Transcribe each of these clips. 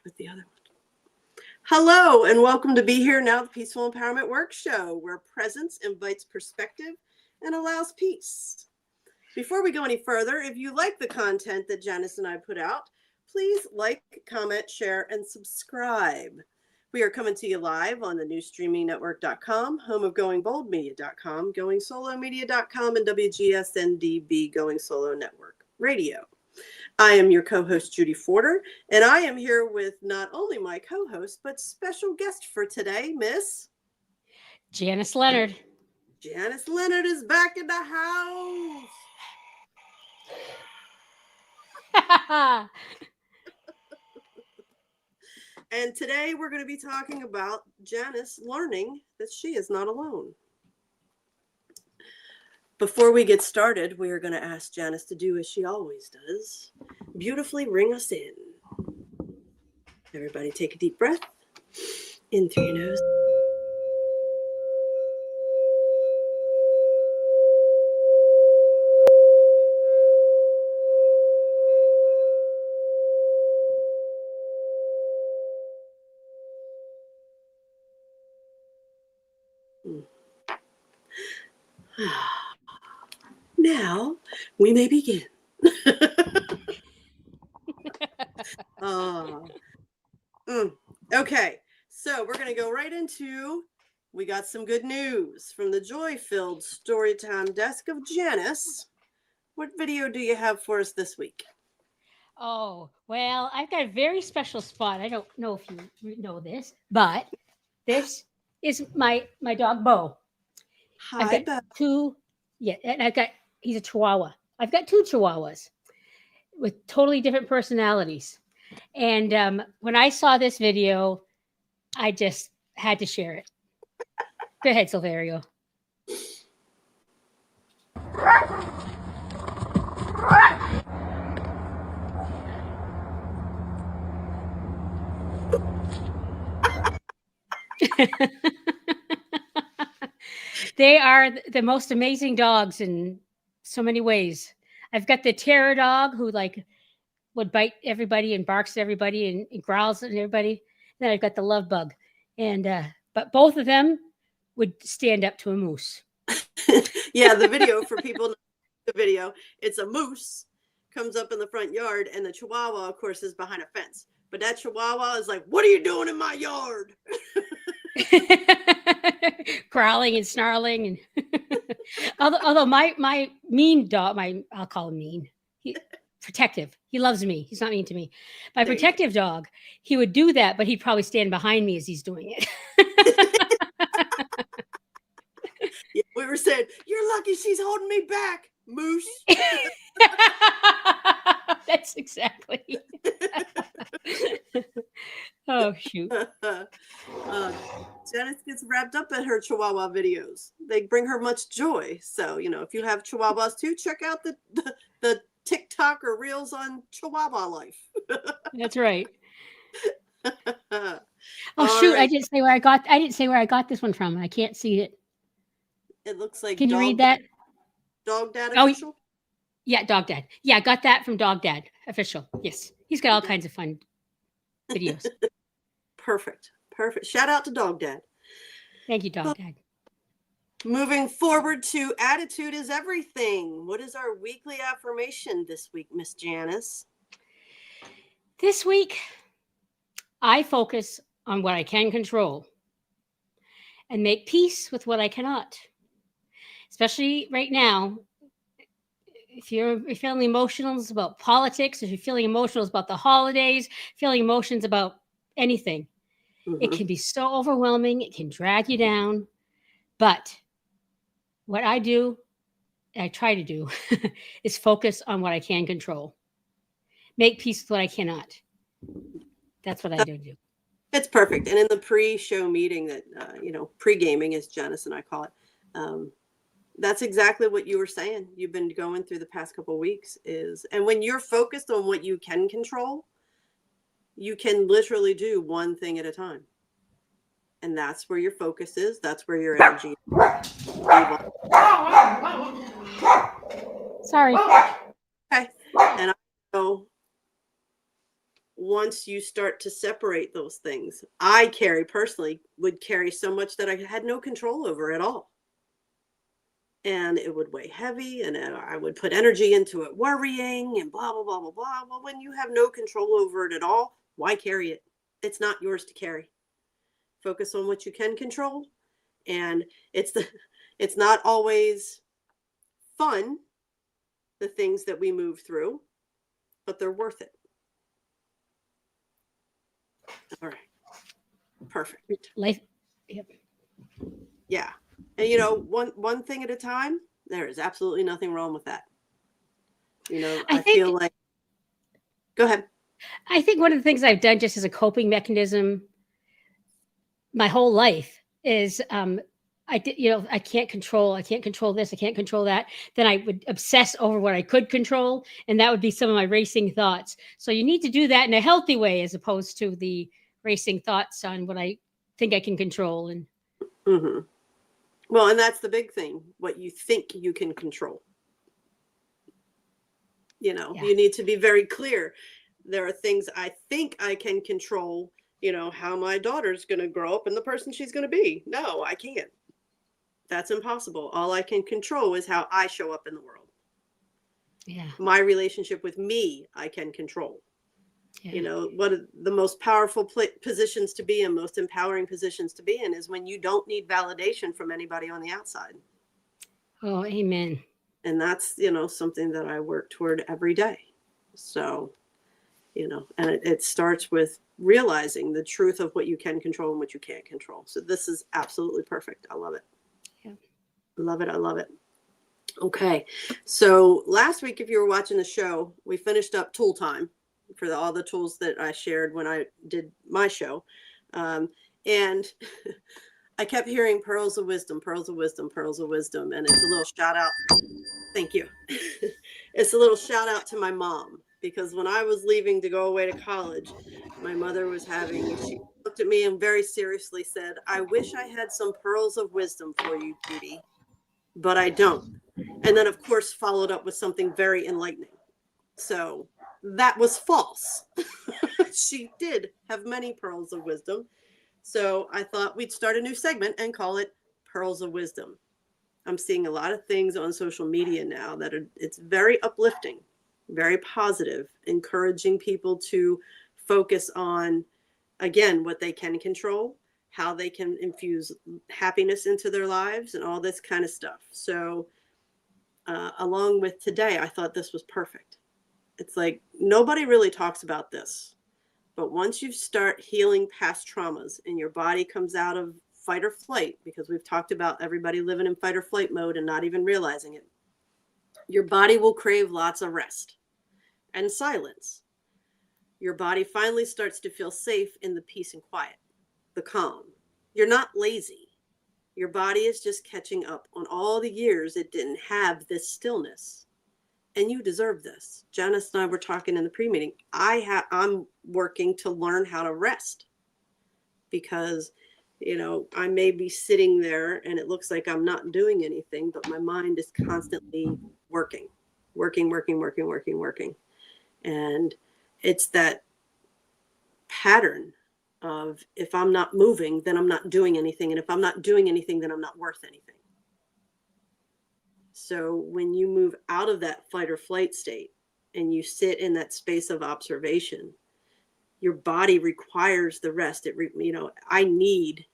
with the other one. Hello, and welcome to Be Here Now, the Peaceful Empowerment Works show, where presence invites perspective and allows peace. Before we go any further, if you like the content that Janice and I put out, please like, comment, share, and subscribe. We are coming to you live on the newstreamingnetwork.com, home of goingboldmedia.com, goingsolomedia.com, and WGSN-DB Going Solo Network Radio. I am your co-host, Judy Forder, and I am here with not only my co-host, but special guest for today, Miss Janice Leonard. Janice Leonard is back in the house. And today we're going to be talking about Janice learning that she is not alone. Before we get started, we are going to ask Janice to do as she always does, beautifully ring us in. Everybody take a deep breath in through your nose. Now we may begin. Okay, so we're going to go right into, we got some good news from the joy-filled Storytime desk of Janice. What video do you have for us this week? Oh, well, I've got a very special spot. I don't know if you know this, but this is my dog, Bo. Hi, Bo. And he's a Chihuahua. I've got two Chihuahuas with totally different personalities. And when I saw this video, I just had to share it. Go ahead, Silverio. They are the most amazing dogs in so many ways. I've got the terror dog who would bite everybody and barks at everybody and growls at everybody. Then I've got the love bug, but both of them would stand up to a moose. Yeah, the video for people. The video, it's a moose comes up in the front yard, and the Chihuahua, of course, is behind a fence. But that Chihuahua is like, "What are you doing in my yard?" Growling and snarling, and although my mean dog, I'll call him mean. Protective. He loves me. He's not mean to me. My protective dog, he would do that, but he'd probably stand behind me as he's doing it. Yeah, we were saying, "You're lucky she's holding me back, moose." That's exactly. Oh, shoot. Janice gets wrapped up in her Chihuahua videos. They bring her much joy. So, if you have Chihuahuas too, check out the TikTok or Reels on Chihuahua life. That's right. Oh, shoot. Right. I didn't say where I got this one from. I can't see it. It looks like. Can you read that? Dog Dad Official? Yeah, Dog Dad. Yeah, I got that from Dog Dad Official. Yes. He's got all kinds of fun videos. Perfect. Shout out to Dog Dad. Thank you, Dog Dad. Moving forward to Attitude is Everything. What is our weekly affirmation this week, Miss Janice? This week, I focus on what I can control and make peace with what I cannot. Especially right now, if you're feeling emotional about politics, if you're feeling emotional about the holidays, feeling emotions about anything, it can be so overwhelming. It can drag you down. But what I try to do, is focus on what I can control. Make peace with what I cannot. That's what I do. It's perfect. And in the pre-show meeting that, pre-gaming, as Janice and I call it, that's exactly what you were saying. You've been going through the past couple of weeks and when you're focused on what you can control, you can literally do one thing at a time. And that's where your focus is. That's where your energy is. Sorry. Okay. And I know once you start to separate those things, personally would carry so much that I had no control over at all. And it would weigh heavy, and I would put energy into it, worrying and blah, blah, blah, blah, blah. Well, when you have no control over it at all, why carry it? It's not yours to carry. Focus on what you can control. And it's not always fun, the things that we move through, but they're worth it. All right. Perfect. Life. Yep. Yeah. And one thing at a time, there is absolutely nothing wrong with that. I feel like, go ahead. I think one of the things I've done just as a coping mechanism my whole life is I can't control this, I can't control that. Then I would obsess over what I could control, and that would be some of my racing thoughts. So you need to do that in a healthy way, as opposed to the racing thoughts on what I think I can control. And mm-hmm. Well, and that's the big thing, what you think you can control. You need to be very clear. There are things I think I can control, how my daughter's going to grow up and the person she's going to be. No, I can't. That's impossible. All I can control is how I show up in the world. Yeah. My relationship with me, I can control. Yeah. One of the most powerful positions to be in, most empowering positions to be in, is when you don't need validation from anybody on the outside. Oh, amen. And that's, something that I work toward every day. So, and it starts with realizing the truth of what you can control and what you can't control. So this is absolutely perfect. I love it. Yeah. Love it. I love it. Okay. So last week, if you were watching the show, we finished up tool time for all the tools that I shared when I did my show. And I kept hearing pearls of wisdom, pearls of wisdom, pearls of wisdom. And it's a little shout out. Thank you. It's a little shout out to my mom, because when I was leaving to go away to college, my mother she looked at me and very seriously said, "I wish I had some pearls of wisdom for you, Judy, but I don't." And then, of course, followed up with something very enlightening. So that was false. She did have many pearls of wisdom. So I thought we'd start a new segment and call it Pearls of Wisdom. I'm seeing a lot of things on social media now it's very uplifting, very positive, encouraging people to focus on, again, what they can control, how they can infuse happiness into their lives, and all this kind of stuff. So along with today, I thought this was perfect. It's like nobody really talks about this, but once you start healing past traumas and your body comes out of fight or flight, because we've talked about everybody living in fight or flight mode and not even realizing it, your body will crave lots of rest and silence. Your body finally starts to feel safe in the peace and quiet, the calm. You're not lazy. Your body is just catching up on all the years it didn't have this stillness. And you deserve this. Janice and I were talking in the pre-meeting. I'm working to learn how to rest, because I may be sitting there and it looks like I'm not doing anything, but my mind is constantly working. And it's that pattern of, if I'm not moving, then I'm not doing anything. And if I'm not doing anything, then I'm not worth anything. So when you move out of that fight or flight state and you sit in that space of observation, your body requires the rest. I need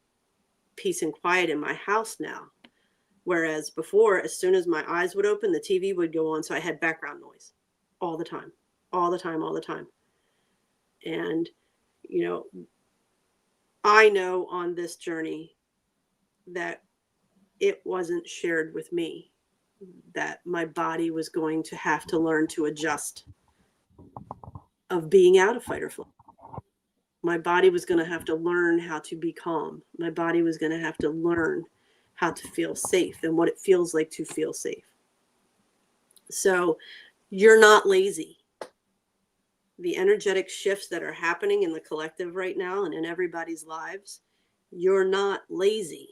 peace and quiet in my house now. Whereas before, as soon as my eyes would open, the TV would go on. So I had background noise all the time. And, I know on this journey that it wasn't shared with me, that my body was going to have to learn to adjust of being out of fight or flight. My body was going to have to learn how to be calm. My body was going to have to learn how to feel safe and what it feels like to feel safe. So you're not lazy. The energetic shifts that are happening in the collective right now and in everybody's lives, you're not lazy.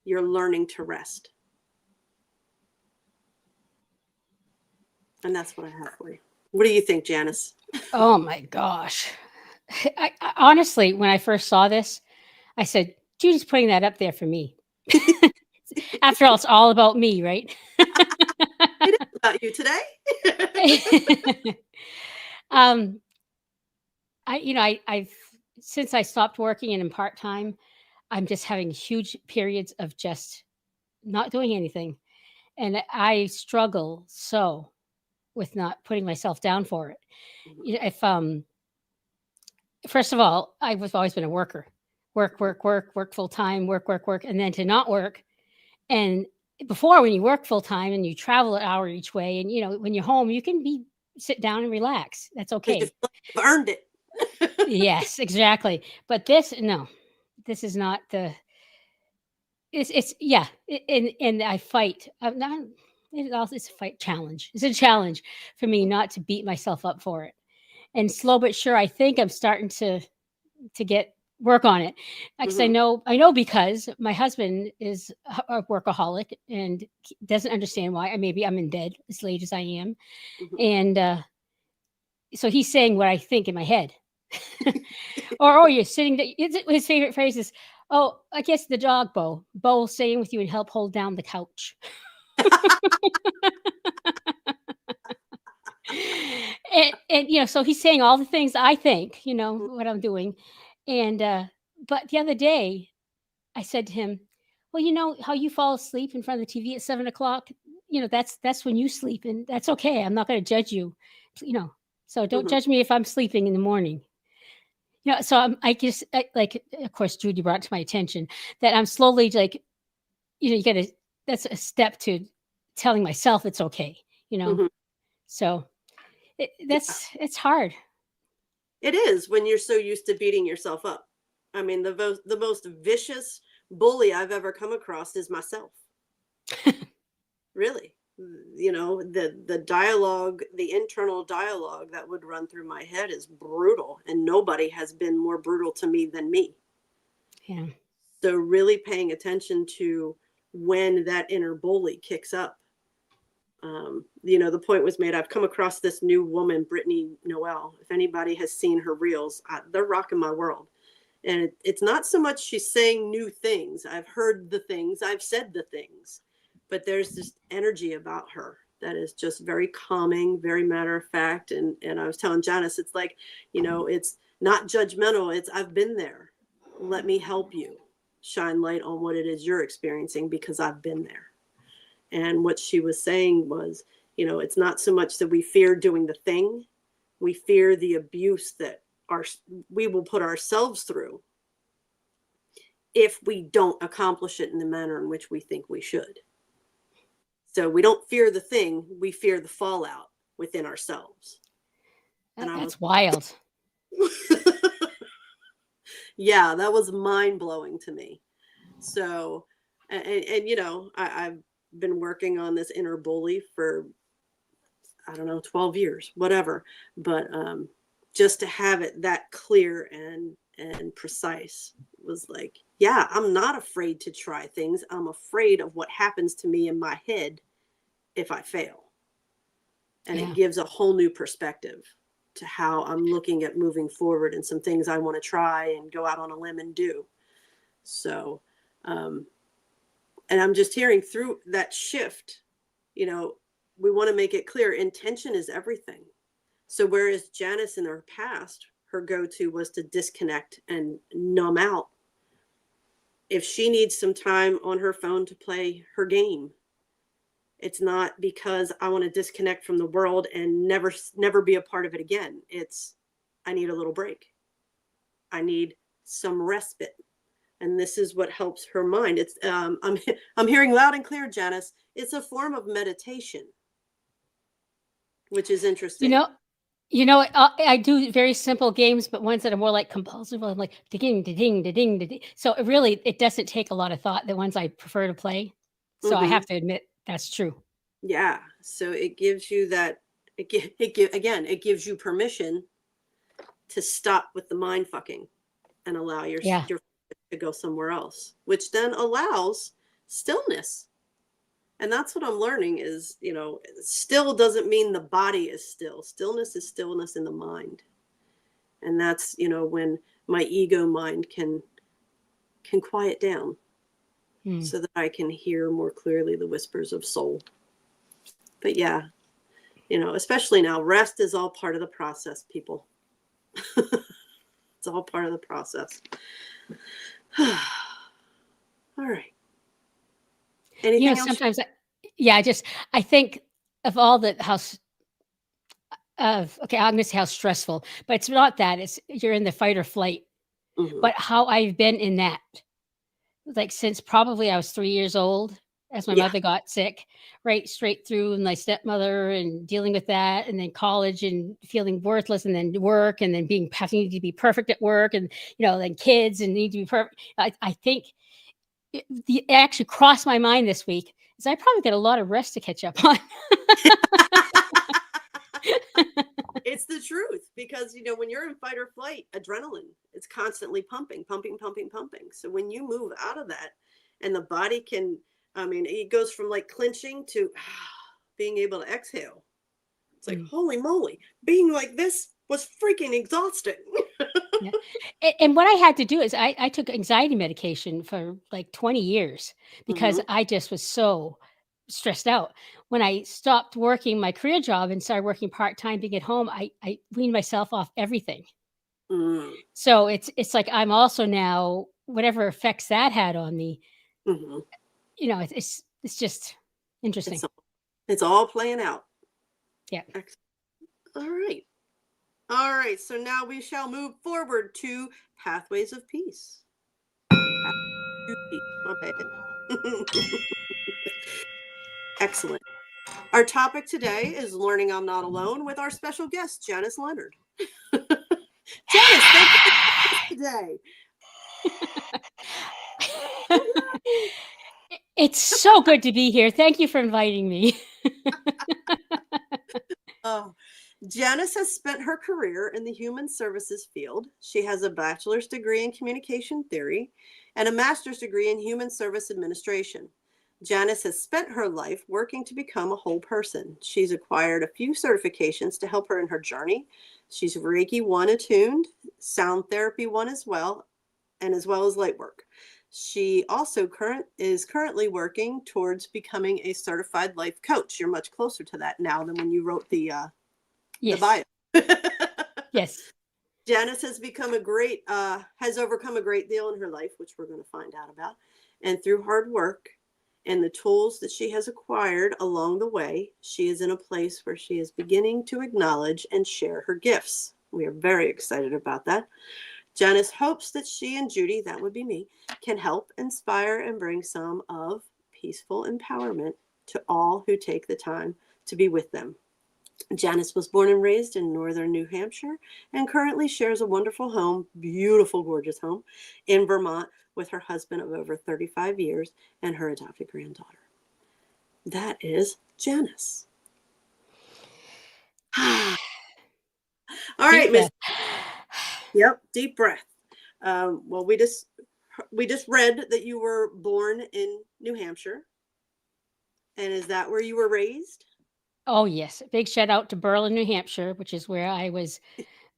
You're learning to rest. And that's what I have for you. What do you think, Janice? Oh my gosh. Honestly, when I first saw this, I said, Judy's putting that up there for me. After all, it's all about me, right? It is about you today. um, I've since I stopped working and in part time, I'm just having huge periods of just not doing anything, and I struggle so with not putting myself down for it. Mhm, You know, if first of all, I've always been a worker, work full time, work, and then to not work. And before, when you work full time and you travel an hour each way, and when you're home, you can be sit down and relax. That's 'cause you okay. feel like you've earned it. Yes, exactly. But this, no, this is not the. It's yeah, and I fight. I'm not. It's a fight challenge. It's a challenge for me not to beat myself up for it. And slow but sure, I think I'm starting to get work on it. Because I Mhm, know I know because my husband is a workaholic and doesn't understand why. Maybe I'm in bed as late as I am, mhm. and so he's saying what I think in my head. Or oh, you're sitting there. His favorite phrase is, "Oh, I guess the dog Bo will stay in with you and help hold down the couch." And so he's saying all the things I think, what I'm doing. And but the other day I said to him, "Well, you know how you fall asleep in front of the TV at 7 o'clock. That's when you sleep, and that's okay. I'm not going to judge you, you know. So don't Mhm. judge me if I'm sleeping in the morning." So I just like, of course, Judy brought to my attention that I'm slowly like, you got to. That's a step to telling myself it's okay. You know, Mhm. so Yeah. it's hard. It is when you're so used to beating yourself up. I mean, the most vicious bully I've ever come across is myself. Really. The dialogue, the internal dialogue that would run through my head is brutal, and nobody has been more brutal to me than me. Yeah. So really paying attention to when that inner bully kicks up. The point was made. I've come across this new woman, Brittany Noel. If anybody has seen her reels, they're rocking my world. And it's not so much she's saying new things. I've heard the things, I've said the things, but there's this energy about her that is just very calming, very matter of fact. And I was telling Janice, it's like, it's not judgmental. It's I've been there. Let me help you shine light on what it is you're experiencing because I've been there. And what she was saying was, it's not so much that we fear doing the thing, we fear the abuse that we will put ourselves through if we don't accomplish it in the manner in which we think we should. So we don't fear the thing, we fear the fallout within ourselves. And I was, That's wild. yeah, that was mind blowing to me. So, I've been working on this inner bully for, I don't know, 12 years, whatever. But just to have it that clear and precise was like, yeah, I'm not afraid to try things. I'm afraid of what happens to me in my head if I fail. And it Yeah. gives a whole new perspective to how I'm looking at moving forward and some things I want to try and go out on a limb and do. So, um, and I'm just hearing through that shift, you know, we want to make it clear intention is everything. So whereas Janice in her past, her go-to was to disconnect and numb out. If she needs some time on her phone to play her game, it's not because I want to disconnect from the world and never be a part of it again. It's I need a little break. I need some respite. And this is what helps her mind. It's I'm hearing loud and clear, Janice. It's a form of meditation, which is You interesting. know, I do very simple games, but ones that are more like compulsive. I'm like ding, ding, ding, ding. So it doesn't take a lot of thought. The ones I prefer to play. So I Hmm. have to admit that's true. Yeah. So it gives you that. Again, it gives you permission to stop with the mind fucking and allow Yeah. your to go somewhere else, which then allows stillness. And that's what I'm learning is, still doesn't mean the body is still. Stillness is stillness in the mind. And that's, when my ego mind can quiet down so that I can hear more clearly the whispers of soul. But yeah, especially now, rest is all part of the process, people. It's all part of the process. All right. Anything else? Sometimes, I think of all the I'm going to say how stressful, but it's not that. It's you're in the fight or flight. Mm-hmm. But how I've been in that, like since probably I was 3 years old, as my mother got sick, right straight through, and my stepmother and dealing with that, and then college and feeling worthless, and then work, and then having to be perfect at work, and then kids and need to be perfect. I think it actually crossed my mind this week is I probably got a lot of rest to catch up on. It's the truth, because when you're in fight or flight, adrenaline, it's constantly pumping. So when you move out of that, and the body can, it goes from like clenching to being able to exhale. It's like, holy moly, being like this was freaking exhausting. Yeah. And what I had to do is I took anxiety medication for like 20 years because I just was so stressed out. When I stopped working my career job and started working part-time, being at home, I weaned myself off everything. So it's like I'm also now, whatever effects that had on me, it's just interesting. It's all playing out. Yeah. All right. So now we shall move forward to Pathways of Peace. Excellent. Our topic today is learning I'm not alone with our special guest, Janice Leonard. Janice, thank you for today. It's so good to be here. Thank you for inviting me. Janice has spent her career in the human services field. She has a bachelor's degree in communication theory and a master's degree in human service administration. Janice has spent her life working to become a whole person. She's acquired a few certifications to help her in her journey. She's Reiki 1 attuned, sound therapy 1 as well as light work. She also is currently working towards becoming a certified life coach. You're much closer to that now than when you wrote the bio. Yes. Janice has has overcome a great deal in her life, which we're going to find out about. And through hard work and the tools that she has acquired along the way, she is in a place where she is beginning to acknowledge and share her gifts. We are very excited about that. Janice hopes that she and Judy, that would be me, can help inspire and bring some of peaceful empowerment to all who take the time to be with them. Janice was born and raised in northern New Hampshire and currently shares a wonderful home, beautiful, gorgeous home in Vermont with her husband of over 35 years and her adopted granddaughter. That is Janice. All right, Miss. Yep, deep breath. Well, we just read that you were born in New Hampshire. And is that where you were raised? Oh, yes. Big shout out to Berlin, New Hampshire, which is where I was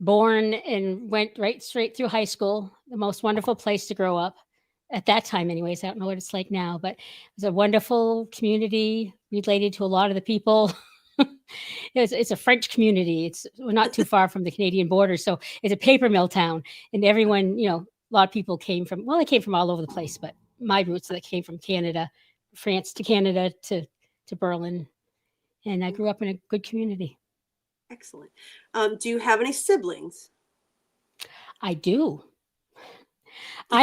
born and went right straight through high school. The most wonderful place to grow up at that time anyways. I don't know what it's like now, but it was a wonderful community, related to a lot of the people. It's a French community. We're not too far from the Canadian border. So it's a paper mill town, and everyone, a lot of people came from all over the place, but my roots, that came from Canada, France to Canada to Berlin. And I grew up in a good community. Excellent. Do you have any siblings? I do. I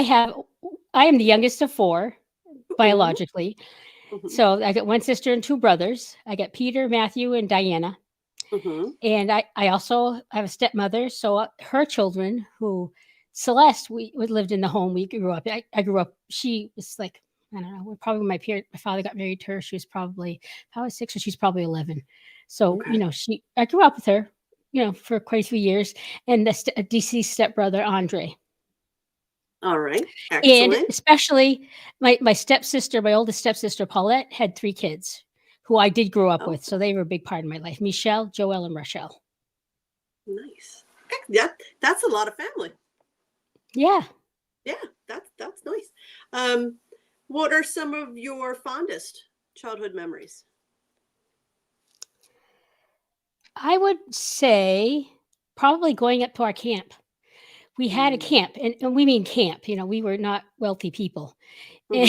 am the youngest of 4 biologically. So I got one sister and 2 brothers. I got Peter, Matthew, and Diana. And I also have a stepmother. So her children, Celeste, we lived in the home we grew up. I grew up, she was like, I don't know, probably my father got married to her. She was probably, if I was 6, or she's probably 11. So, I grew up with her, for quite a few years. And a deceased stepbrother, Andre. All right. And Excellent. especially my stepsister, my oldest stepsister, Paulette, had 3 kids who I did grow up Oh, with. So they were a big part of my life. Michelle, Joelle, and Rochelle. nice. Yeah, that's a lot of family. Yeah. Yeah, that's nice. What are some of your fondest childhood memories? I would say probably going up to our camp. We had a camp, and we mean camp. We were not wealthy people. And,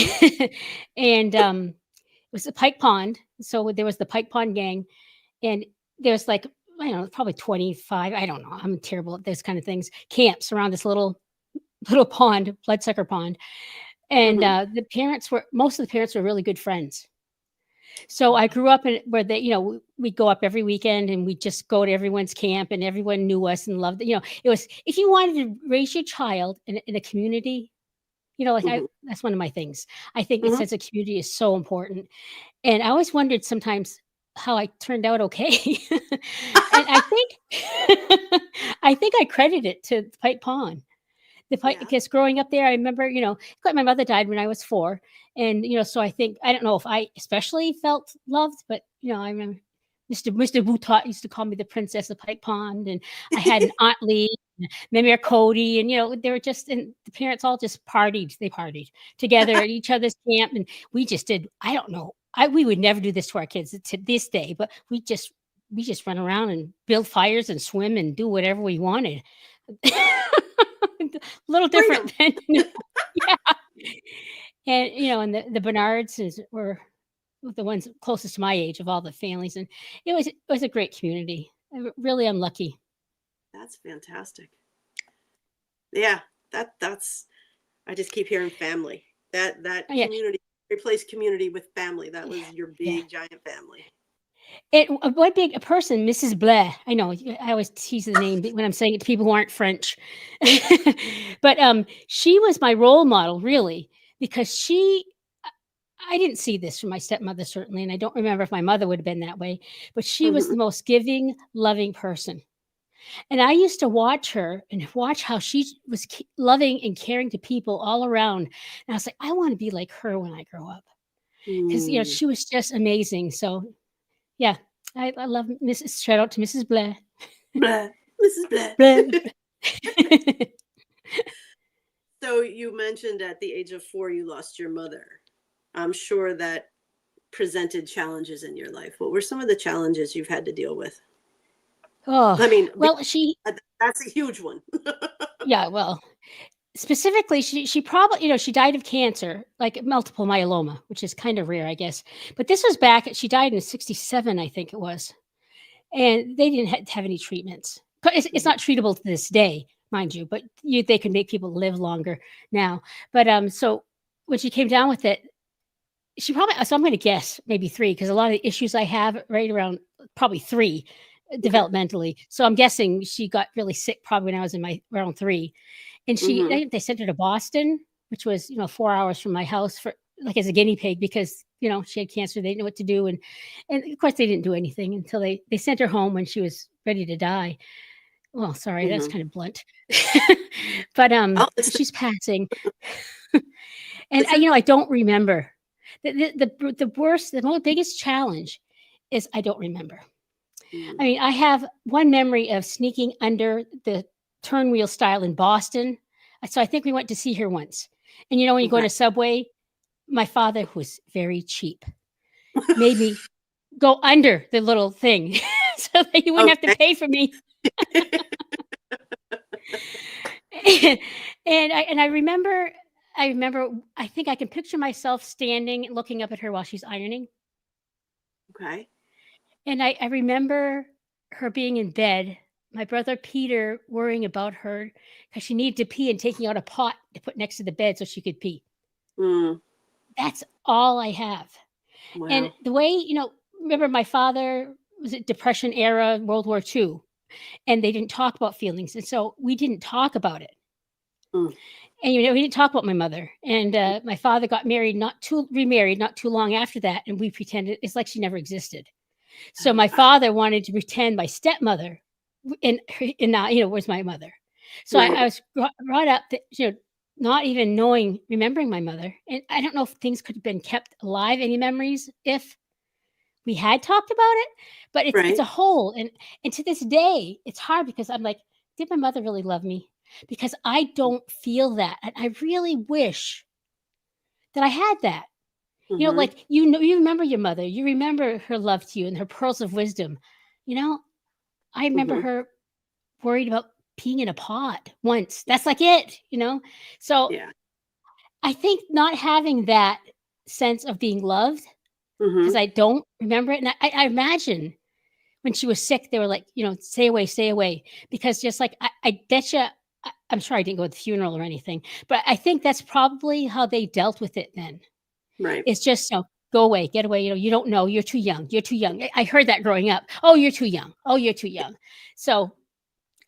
Mm-hmm. it was a Pike Pond. So there was the Pike Pond gang, and there's like, I don't know, probably 25. I don't know. I'm terrible at those kind of things. Camps around this little pond, bloodsucker pond. And Mm-hmm. most of the parents were really good friends. So I grew up in where we'd go up every weekend and we'd just go to everyone's camp and everyone knew us and loved it. It was, if you wanted to raise your child in a community, Mm-hmm. that's one of my things. I think a Mm-hmm. sense of community is so important. And I always wondered sometimes how I turned out okay. And I think I credit it to Pipe Pond. Yeah. Because growing up there, I remember, my mother died when I was 4. And, so I don't know if I especially felt loved, but, I remember Mr. Boutot used to call me the princess of Pike Pond. And I had an Aunt Lee, and Mimir Cody, and, they were and the parents all just partied. They partied together at each other's camp. And we just did, I don't know, we would never do this to our kids to this day, but we just run around and build fires and swim and do whatever we wanted. A little Freedom. different than yeah. And, and the Bernards were the ones closest to my age of all the families, and it was a great community. Really, I'm lucky. That's fantastic. Yeah, that's. I just keep hearing family. That Yeah, community, replace community with family. That was your yeah. big giant family. One big person, Mrs. Blair. I know I always tease the name when I'm saying it to people who aren't French, but she was my role model, really, because I didn't see this from my stepmother, certainly, and I don't remember if my mother would have been that way, but she was Mm-hmm. the most giving, loving person. And I used to watch her and watch how she was loving and caring to people all around. And I was like, I want to be like her when I grow up. Because, Mm. she was just amazing. So, yeah, I love shout out to Mrs. Blair. Blah, Mrs. Blah. Blair. So you mentioned at the age of 4 you lost your mother. I'm sure that presented challenges in your life. What were some of the challenges you've had to deal with? Oh, I mean, well, that's a huge one. yeah, well, specifically, she probably, she died of cancer, like multiple myeloma, which is kind of rare, I guess. But this was she died in 67, I think it was. And they didn't have any treatments. It's not treatable to this day, mind you, but they can make people live longer now. But so when she came down with it, she probably, so I'm going to guess maybe 3, because a lot of the issues I have right around probably 3 developmentally. So I'm guessing she got really sick probably when I was in around 3. And Mm-hmm. they sent her to Boston, which was, 4 hours from my house for like as a guinea pig because, she had cancer. They didn't know what to do. And of course they didn't do anything until they sent her home when she was ready to die. Well, sorry, that's Mm-hmm. kind of blunt. But Oh, she's passing. And listen. I don't remember. The worst, the most biggest challenge is I don't remember. I mean, I have one memory of sneaking under the turnwheel stile in Boston. So I think we went to see her once. And when you go Okay. in a subway, my father, who was very cheap, made me go under the little thing so that you wouldn't have to pay for me. And I remember, I think I can picture myself standing looking up at her while she's ironing. Okay. And I remember her being in bed, my brother Peter worrying about her because she needed to pee and taking out a pot to put next to the bed so she could pee. Mm. That's all I have. Wow. And the way, remember my father was at Depression era, World War II, and they didn't talk about feelings. And so we didn't talk about it. Mm. And, we didn't talk about my mother. And my father got remarried not too long after that. And we pretended it's like she never existed. So my father wanted to pretend my stepmother was my mother. So Right. I was brought up that, not even remembering my mother. And I don't know if things could have been kept alive, any memories, if we had talked about it, but it's Right. a hole. And to this day, it's hard because I'm like, did my mother really love me? Because I don't feel that. And I really wish that I had that. Mm-hmm. Like, you remember your mother, you remember her love to you and her pearls of wisdom. I remember Mm-hmm. her worried about peeing in a pot once. That's like it. So Yeah. I think not having that sense of being loved, because Mm-hmm. I don't remember it. And I imagine when she was sick, they were like, stay away. Because just like, I bet you, I'm sure I didn't go to the funeral or anything, but I think that's probably how they dealt with it then. Right. It's just, go away, get away. You don't know. You're too young. You're too young. I heard that growing up. Oh, you're too young. Oh, you're too young. So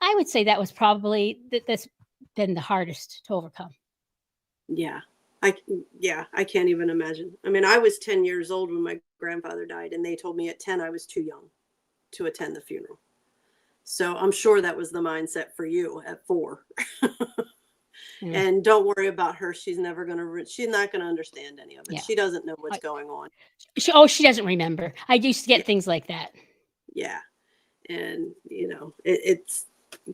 I would say that was probably that's been the hardest to overcome. Yeah. I can't even imagine. I mean, I was 10 years old when my grandfather died, and they told me at 10 I was too young to attend the funeral. So I'm sure that was the mindset for you at 4. Yeah. And don't worry about her. She's not going to understand any of it. Yeah. She doesn't know what's going on. She doesn't remember. I used to get things like that. Yeah. And, it's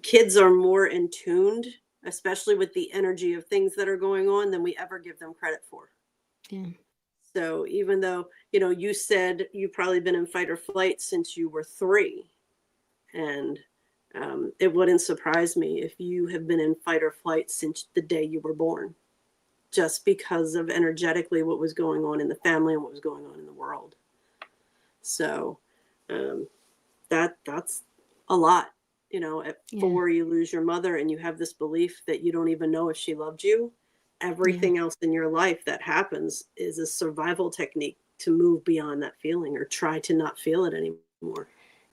kids are more in tuned, especially with the energy of things that are going on, than we ever give them credit for. Yeah. So even though, you said you've probably been in fight or flight since you were 3, and it wouldn't surprise me if you have been in fight or flight since the day you were born, just because of energetically what was going on in the family and what was going on in the world. So that's a lot. At 4, you lose your mother, and you have this belief that you don't even know if she loved you. Everything else in your life that happens is a survival technique to move beyond that feeling or try to not feel it anymore.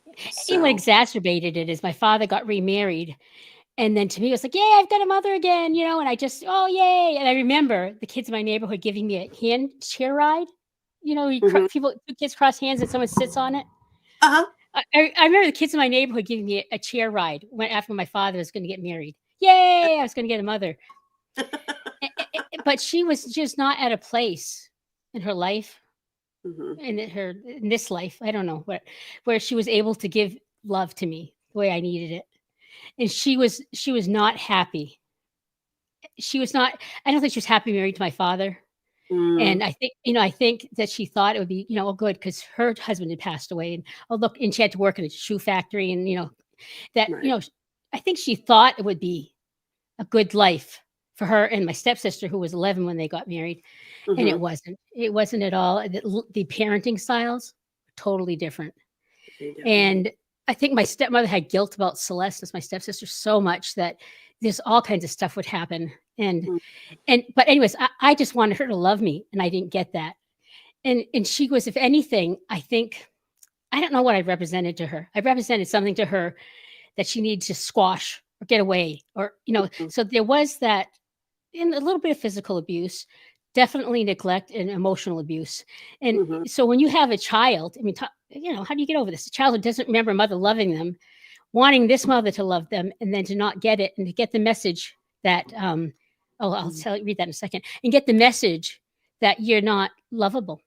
And what So, exacerbated it is my father got remarried. And then to me, it was like, yay, I've got a mother again, and I just, oh, yay. And I remember the kids in my neighborhood giving me a hand chair ride. mhm. 2 kids cross hands and someone sits on it. Uh-huh. I remember the kids in my neighborhood giving me a chair ride after my father was going to get married. Yay, I was going to get a mother. But she was just not at a place in her life, Mhm. in this life, I don't know, where she was able to give love to me the way I needed it. And she was not happy. She was not, I don't think she was happy married to my father. And Mm. I think that she thought it would be, good because her husband had passed away, and look, and she had to work in a shoe factory, and that, Right. I think she thought it would be a good life for her and my stepsister, who was 11 when they got married. And it Mhm. wasn't. It wasn't at all. The parenting styles were totally different. Very different. And I think my stepmother had guilt about Celeste as my stepsister so much that there's all kinds of stuff would happen. And Mm. but anyways, I just wanted her to love me, and I didn't get that. And she was, if anything, I think, I don't know what I represented to her. I represented something to her that she needed to squash or get away, or Mhm. so there was that, and a little bit of physical abuse, definitely neglect and emotional abuse. And Mhm. so when you have a child, I mean, how do you get over this? A child who doesn't remember a mother loving them, wanting this mother to love them, and then to not get it, and to get the message that, I'll read that in a second, and get the message that you're not lovable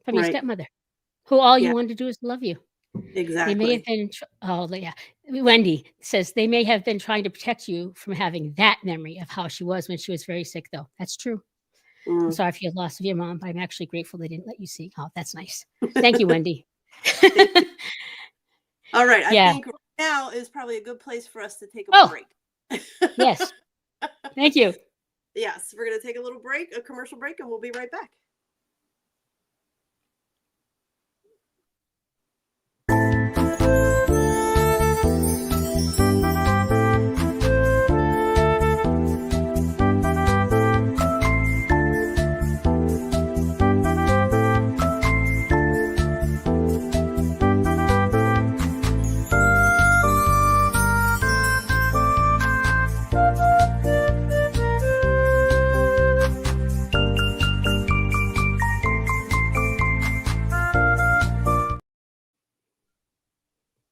from your Right. stepmother, who all you Yeah, wanted to do is love you. They may have exactly. been, yeah. Wendy says they may have been trying to protect you from having that memory of how she was when she was very sick, though. That's true. I'm Mm. sorry for your loss of your mom, but I'm actually grateful they didn't let you see. Oh, that's nice. Thank you, Wendy. Thank you. All right. I Yeah. think right now is probably a good place for us to take a Oh, break. yes. Thank you. Yes, we're going to take a little break, a commercial break, and we'll be right back.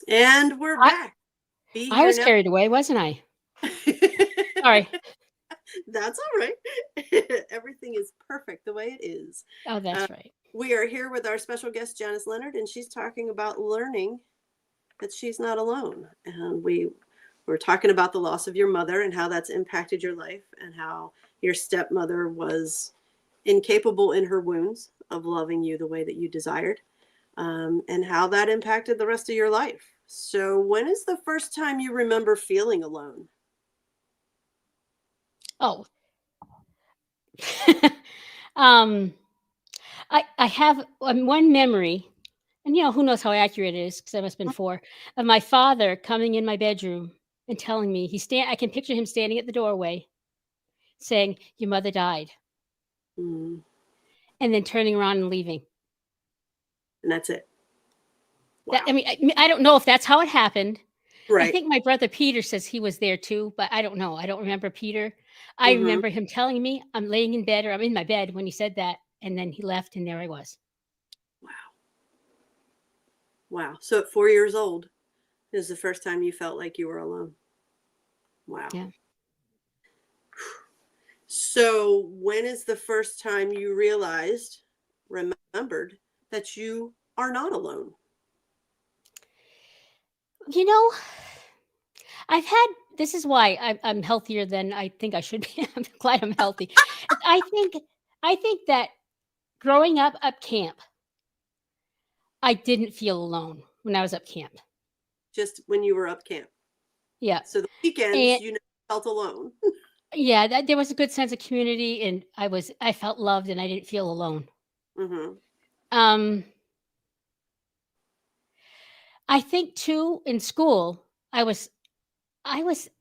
And we're I back. Be I here was now. carried away, wasn't I? Sorry. That's all right. Everything is perfect the way it is. Oh, Uh, that's right. we are here with our special guest, Janice Leonard, and she's talking about learning that she's not alone. And we're talking about the loss of your mother and how that's impacted your life, and how your stepmother was incapable in her wounds of loving you the way that you desired, and how that impacted the rest of your life. So, when is the first time you remember feeling alone? Oh, um, I have one memory, and who knows how accurate it is because I must have been 4, of my father coming in my bedroom and telling me I can picture him standing at the doorway saying, "Your mother died," Mm, and then turning around and leaving. and that's it. That Wow. I don't know if that's how it happened. I Right. think my brother Peter says he was there too, but I don't know. I don't remember Peter. I Hmm. remember him telling me I'm laying in bed or I'm in my bed when he said that, and then he left, and there I was. Wow. Wow. So, at 4 years old is the first time you felt like you were alone. Wow. Yeah. So, when is the first time you remembered that you are not alone? You know, I've had this is why I'm healthier than I think I should be. I'm glad I'm healthy. I think I think that growing up camp, I didn't feel alone when I was up camp. Just when you were up camp. Yeah. So, the weekends, And you never felt alone. yeah, there was a good sense of community, and I felt loved, and I didn't feel alone. Hmm. Um I think too in school, I was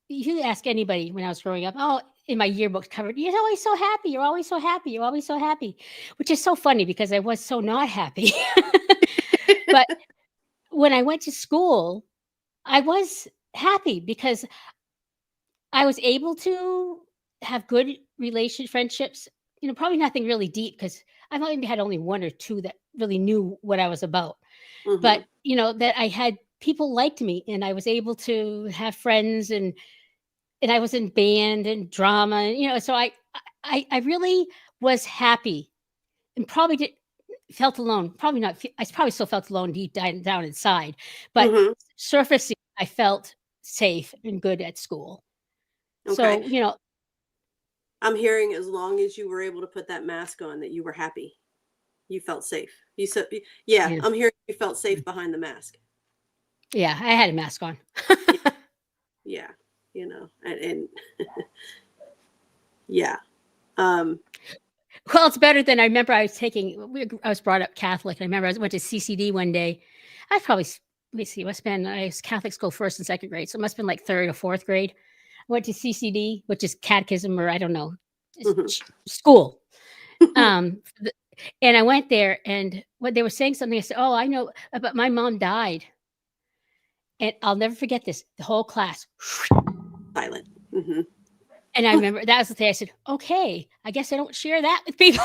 you ask anybody when I was growing up, oh, in my yearbook covered, you're always so happy, you're always so happy, you're always so happy, which is so funny because I was so not happy. But when I went to school, I was happy because I was able to have good friendships, probably nothing really deep because I've only had only one or two that really knew what I was about. But, Hmm. that I had people liked me and I was able to have friends, and I was in band and drama, so I really was happy and probably felt alone. Probably not. I probably still felt alone deep down inside, but Hmm. surfacing, I felt safe and good at school. Okay. So, I'm hearing as long as you were able to put that mask on, that you were happy. You felt safe. You said, yeah, yeah, I'm hearing you felt safe behind the mask. yeah, I had a mask on. Yeah. Yeah. And yeah. Um, Well, it's better than I remember. I was brought up Catholic. And I remember I went to CCD one day. I was probably, let me see, I was Catholic school first and second grade. So it must have been like third or fourth grade. I went to CCD, which is catechism, or I don't know, mhm. school. The and I went there, and when they were saying something, I said, "Oh, I know, but my mom died." And I'll never forget this, the whole class. Silent. Hmm. And I remember that was the thing I said, "Okay, I guess I don't share that with people."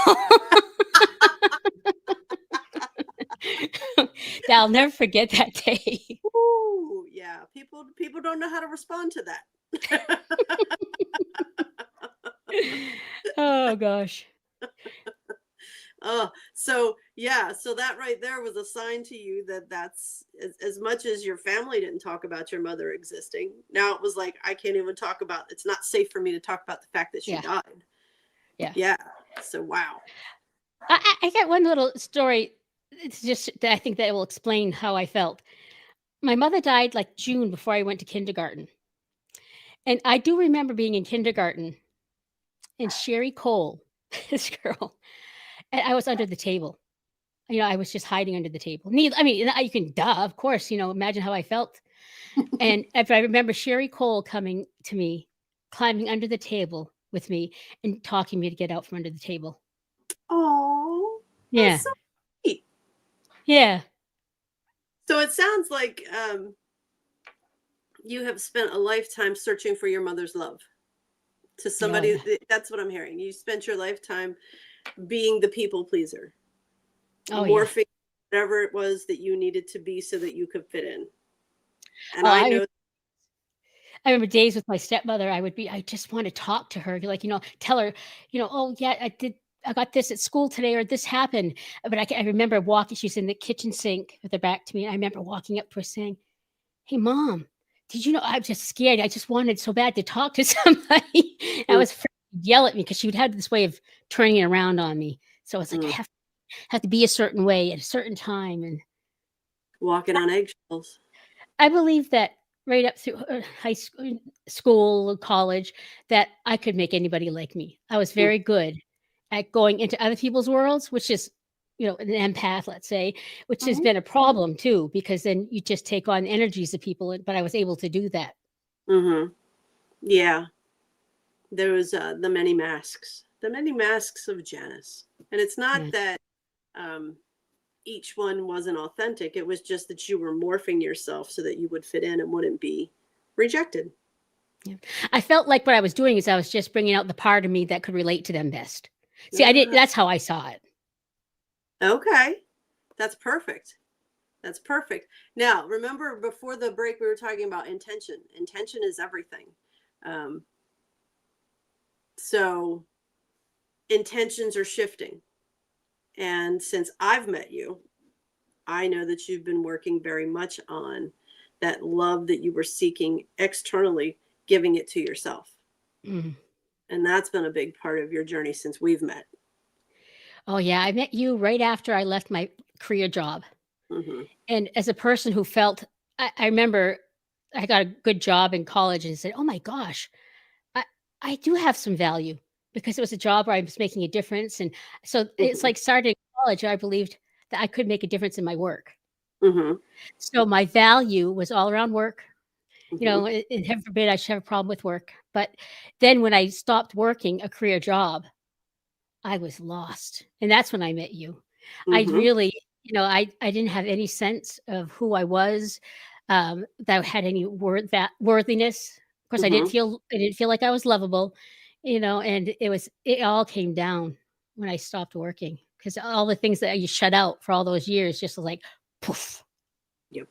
That I'll never forget that day. Ooh, yeah. People don't know how to respond to that. Oh gosh. Oh, so yeah, so that right there was a sign to you that that's as much as your family didn't talk about your mother existing. Now it was like, I can't even talk about, it's not safe for me to talk about the fact that she Yeah, died. yeah. Yeah. So wow. I got one little story. It's just that I think that will explain how I felt. My mother died like June before I went to kindergarten. And I do remember being in kindergarten and Sherry Cole, this girl, and I was under the table. I was just hiding under the table. I mean, you can, duh, of course, imagine how I felt. And if I remember Sherry Cole coming to me, climbing under the table with me and talking me to get out from under the table. Oh, that's Yeah. so sweet. Yeah. So it sounds like you have spent a lifetime searching for your mother's love. To Oh, somebody, yeah. that's what I'm hearing. You spent your lifetime being the people pleaser, Oh, yeah. morphing whatever it was that you needed to be so that you could fit in. And Oh, I know I remember days with my stepmother, I just want to talk to her, like, tell her, oh yeah, I got this at school today, or this happened. But I remember walking, she's in the kitchen sink with her back to me. And I remember walking up to her saying, "Hey mom, did you know I'm just scared. I just wanted so bad to talk to somebody." And I was afraid she'd yell at me because she would have this way of turning it around on me. So it's like, I have to be a certain way at a certain time. And Walking on eggshells. I believe that right up through high school, college, that I could make anybody like me. I was very good at going into other people's worlds, which is, an empath, let's say, which has been a problem too, because then you just take on energies of people. But I was able to do that. Mm-hmm. Yeah. There was the many masks of Janice. And it's not that each one wasn't authentic. It was just that you were morphing yourself so that you would fit in and wouldn't be rejected. Yeah. I felt like what I was doing is I was just bringing out the part of me that could relate to them best. See, that's how I saw it. Okay. That's perfect. That's perfect. Now, remember before the break, we were talking about intention. Intention is everything. So intentions are shifting. And since I've met you, I know that you've been working very much on that love that you were seeking externally, giving it to yourself. And that's been a big part of your journey since we've met. Oh, yeah. I met you right after I left my career job. And as a person who felt, I remember I got a good job in college and said, oh my gosh, I do have some value, because it was a job where I was making a difference. And so it's like starting college, I believed that I could make a difference in my work. So my value was all around work. And heaven forbid I should have a problem with work. But then when I stopped working a career job, I was lost. And that's when I met you. I really, I didn't have any sense of who I was, that had any worthiness. Of course, I didn't feel like I was lovable, and it all came down when I stopped working, because all the things that you shut out for all those years just was like poof. Yep.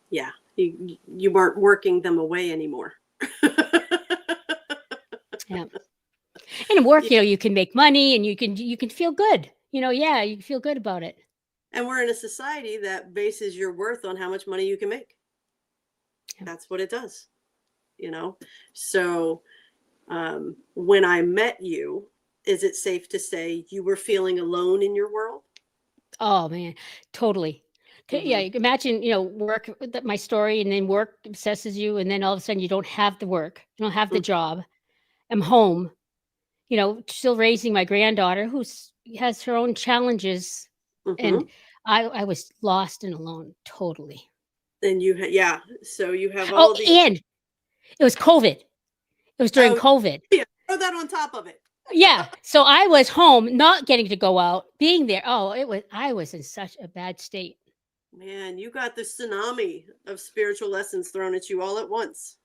Yeah. You weren't working them away anymore. Yeah. And in work, you can make money and you can feel good. You can feel good about it. And we're in a society that bases your worth on how much money you can make. That's what it does. So when I met you, is it safe to say you were feeling alone in your world? Oh man, totally. Yeah, you can imagine, work, my story, and then work obsesses you, and then all of a sudden you don't have the work, you don't have the job. I'm home, still raising my granddaughter who has her own challenges, and I was lost and alone totally. And so you have all these. And it was COVID. It was during COVID. Yeah, throw that on top of it. Yeah. So I was home, not getting to go out, being there. I was in such a bad state. Man, you got the tsunami of spiritual lessons thrown at you all at once.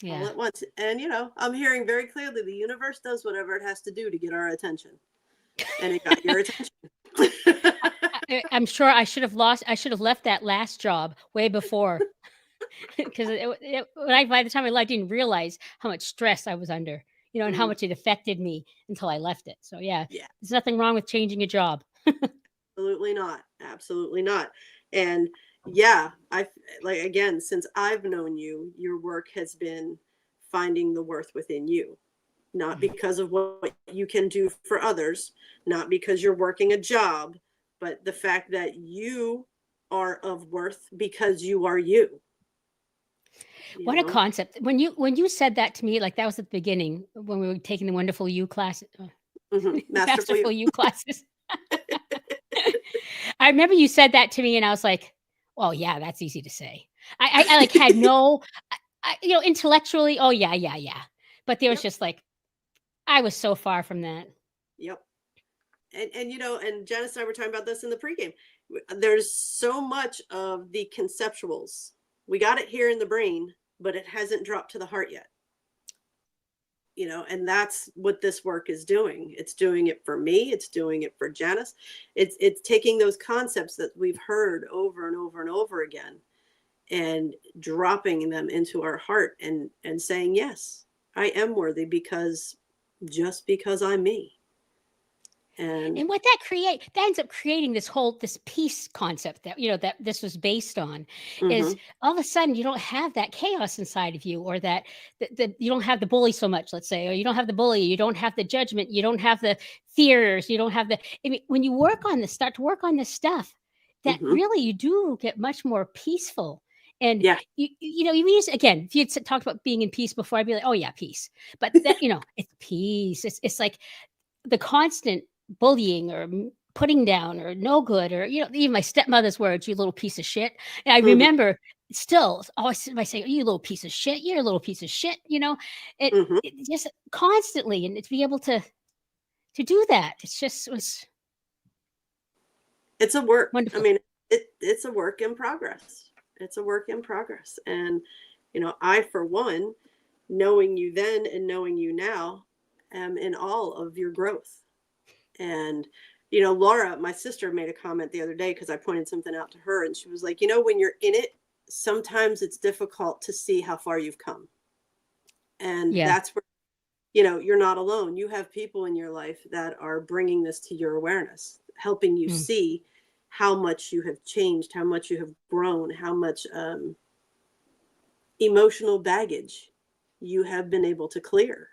Yeah. All at once. And, I'm hearing very clearly the universe does whatever it has to do to get our attention. And it got your attention. I'm sure I should have left that last job way before. Because by the time I left, I didn't realize how much stress I was under, and how much it affected me until I left it. So yeah, there's nothing wrong with changing a job. Absolutely not. Absolutely not. And again, since I've known you, your work has been finding the worth within you, not because of what you can do for others, not because you're working a job, but the fact that you are of worth because you are you. What a concept. When you said that to me, like that was at the beginning when we were taking the wonderful you class, masterful you classes. I remember you said that to me and I was like, oh yeah, that's easy to say. I like had no, intellectually, oh yeah. But there was just like, I was so far from that. Yep. And and Janice and I were talking about this in the pregame. There's so much of the conceptuals. We got it here in the brain, but it hasn't dropped to the heart yet. And that's what this work is doing. It's doing it for me. It's doing it for Janice. It's taking those concepts that we've heard over and over and over again and dropping them into our heart and saying, yes, I am worthy just because I'm me. And what that ends up creating this peace concept that, that this was based on, is Mhm, all of a sudden you don't have that chaos inside of you, or that you don't have the bully so much, let's say, or you don't have the bully, you don't have the judgment, you don't have the fears, you don't have I mean, when you start to work on this stuff, that mhm. really you do get much more peaceful. And Yeah. even again, if you'd talked about being in peace before, I'd be like, oh yeah, peace. But that, it's peace. It's like the constant bullying or putting down or no good, or even my stepmother's words, you little piece of shit. And I Mhm, remember still always by saying, you little piece of shit, you're a little piece of shit. mhm. It just constantly, and to be able to do that, it was It's a work. I wonderful. mean, it's a work in progress. It's a work in progress. And, I, for one, knowing you then and knowing you now, am in all of your growth. And, Laura, my sister, made a comment the other day because I pointed something out to her, and she was like, when you're in it, sometimes it's difficult to see how far you've come. And Yeah. that's where, you're not alone. You have people in your life that are bringing this to your awareness, helping you Mm. see how much you have changed, how much you have grown, how much emotional baggage you have been able to clear.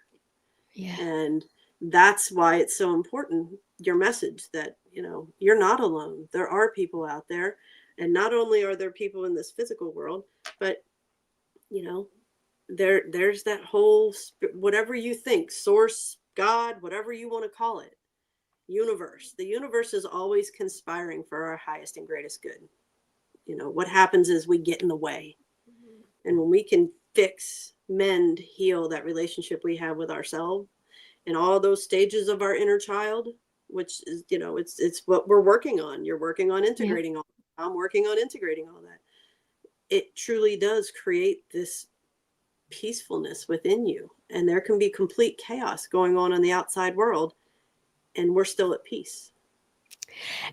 Yeah. And that's why it's so important, your message that, you're not alone. There are people out there. And not only are there people in this physical world, but, you know, there's that whole, whatever you think, source, God, whatever you want to call it, universe. The universe is always conspiring for our highest and greatest good. What happens is we get in the way. And when we can fix, mend, heal that relationship we have with ourselves, and all those stages of our inner child, which is, it's what we're working on. You're working on Yeah. integrating all. I'm working on integrating all that. It truly does create this peacefulness within you, and there can be complete chaos going on in the outside world, and we're still at peace.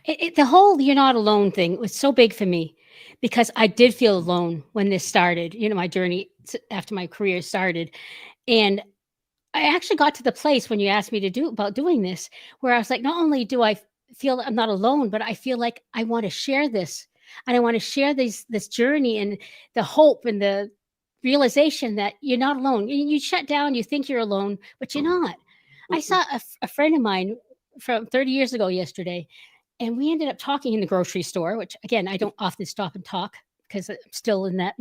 The whole "you're not alone" thing was so big for me, because I did feel alone when this started. My journey after my career started, and I actually got to the place when you asked me to doing this, where I was like, not only do I feel that I'm not alone, but I feel like I want to share this, and I want to share this journey, and the hope and the realization that you're not alone. You shut down, you think you're alone, but you're not. I Mm-mm. saw a friend of mine from 30 years ago yesterday, and we ended up talking in the grocery store, which again, I don't often stop and talk because I'm still in that,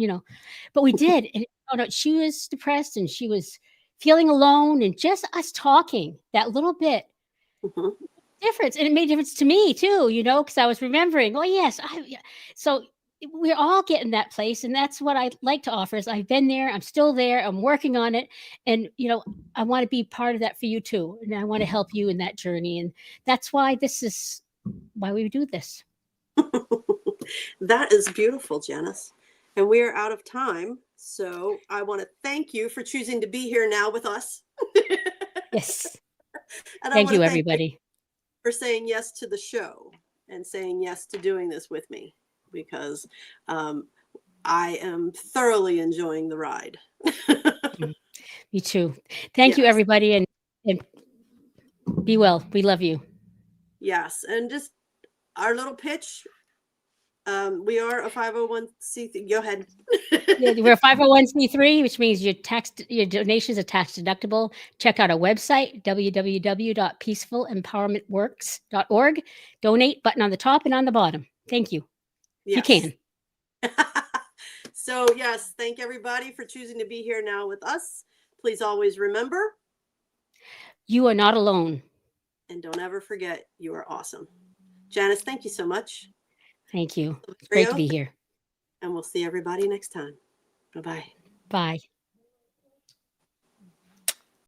but we did. And found out she was depressed and she was feeling alone, and just us talking that little bit Mhm. difference. And it made a difference to me too, because I was remembering, oh yes, yeah. So we're all getting that place. And that's what I like to offer is I've been there, I'm still there, I'm working on it. And, I want to be part of that for you too. And I want to help you in that journey. And that's why we do this. That is beautiful, Janice. And we are out of time. So I want to thank you for choosing to be here now with us. Yes. And I Thank want you, to thank you everybody. for saying yes to the show and saying yes to doing this with me, because I am thoroughly enjoying the ride. Mm, me too. Thank you, Yes. everybody. And be well. We love you. Yes. And just our little pitch. We are a 501c3. Go ahead. Yeah, we're a 501(c)(3), which means your donations are tax deductible. Check out our website, www.peacefulempowermentworks.org. Donate button on the top and on the bottom. Thank you. If you Yes. can. So, yes, thank everybody for choosing to be here now with us. Please always remember, You are not alone. and don't ever forget, you are awesome. Janice, thank you so much. Thank you. It's great to be here. And we'll see everybody next time. Bye-bye. Bye.